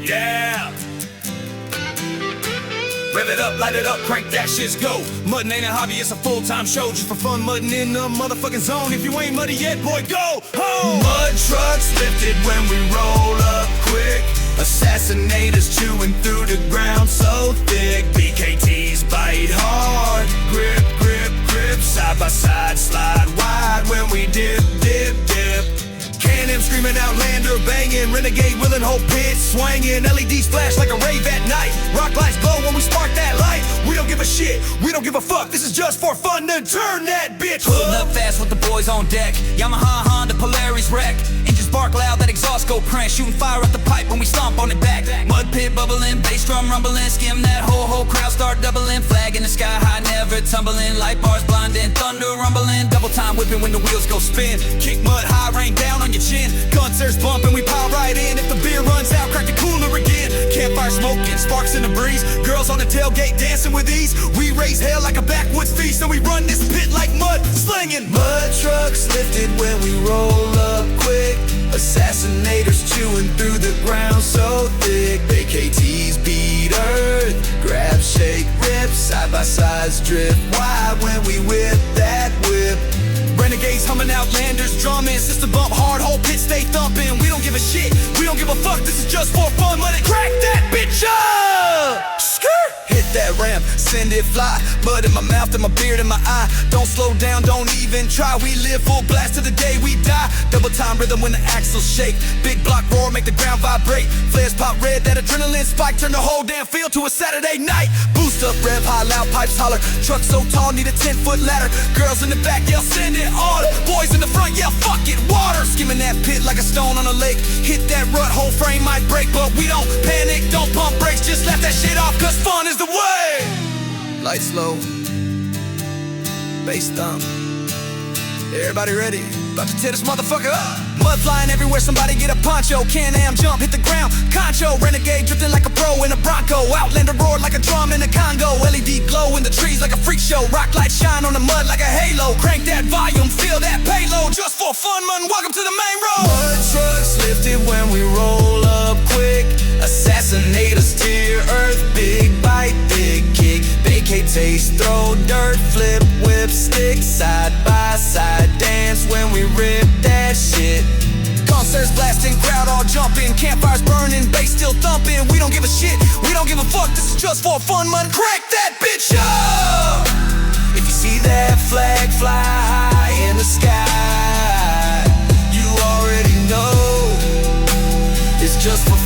Yeah. Rev it up, light it up, crank that shit's go. Muddin' ain't a hobby, it's a full-time show. Just for fun, muddin' in the motherfucking zone. If you ain't muddy yet, boy, go home. Mud trucks lifted when we roll up quick. Assassinators chewing through the ground so thick. BKTs bite hard. Grip, grip, grip. Side by side, slide wide when we dip, dip, dip. Can-Am screaming Outlander, banging. Renegade willing, whole pit swanging. LEDs flash like a rave at night. Rock lights glow when we spark that light. We don't give a shit, we don't give a fuck. This is just for fun, then turn that bitch Pulling up fast with the boys on deck. Yamaha, Honda, Polaris wreck. Engines bark loud, that exhaust go crank. Shooting fire up the pipe when we stomp on it back. Mud pit bubbling, bass drum rumbling. Skim that whole crowd start doubling. Flag in the sky high, never tumbling. Light bars blinding, thunder rumbling. Double time whipping when the wheels go spin. Kick mud high, rain down on your chin. Gunsers bumping, we pile right in. If the beer runs out, crack the cooler again. Campfire smoking, sparks in the breeze. Girls on the tailgate dancing with ease. We raise hell like a backwoods feast, and we run this pit like mud slinging. Mud trucks lifted when we roll up quick. Assassinators chewing through the ground so thick. AKTs beat earth, grab, shake, rip. Side by sides drift wide when we whip that whip. Renegades humming Outlanders, drumming. System bump hard, whole pit stay thumping. We don't give a shit, we don't give a fuck. This is just for fun, let it crack that bitch up. Hit that ramp, send it fly. Mud in my mouth and my beard in my eye. Don't slow down, don't even try. We live full blast to the day we die. Double time rhythm when the axles shake. Big block roar, make the ground vibrate. Flares pop red, that adrenaline spike. Turn the whole damn field to a Saturday night. Boost up, rev high, loud pipes holler. Truck so tall, need a 10-foot ladder. Girls in the back yell, send it all. Boys in the front yell, fuck it, water. Skimming that pit like a stone on a lake. Hit that rut, whole frame might break. But we don't panic, don't pump brakes. Just laugh that shit off, cause fun is the way. Lights low, bass thump. Everybody ready? About to tear this motherfucker up. Mud flying everywhere, somebody get a poncho. Can-Am jump, hit the ground, concho. Renegade drifting like a pro in a Bronco. Outlander roar like a drum in a Congo. LED glow in the trees like a freak show. Rock lights shine on the mud like a halo. Crank that volume, feel that payload. Just for fun, man, welcome to the main road. Mud trucks lifted when we roll up quick. Assassinators tear earth, big bite, big kick. Vacate taste, throw dirt, flip, whip, stick. Side by side dance when we rip that shit. Concerts blasting, crowd all jumping. Campfires burning, bass still thumping. We don't give a shit, we don't give a fuck. This is just for fun, man, crack that bitch up. If you see that flag fly high in the sky, you already know it's just for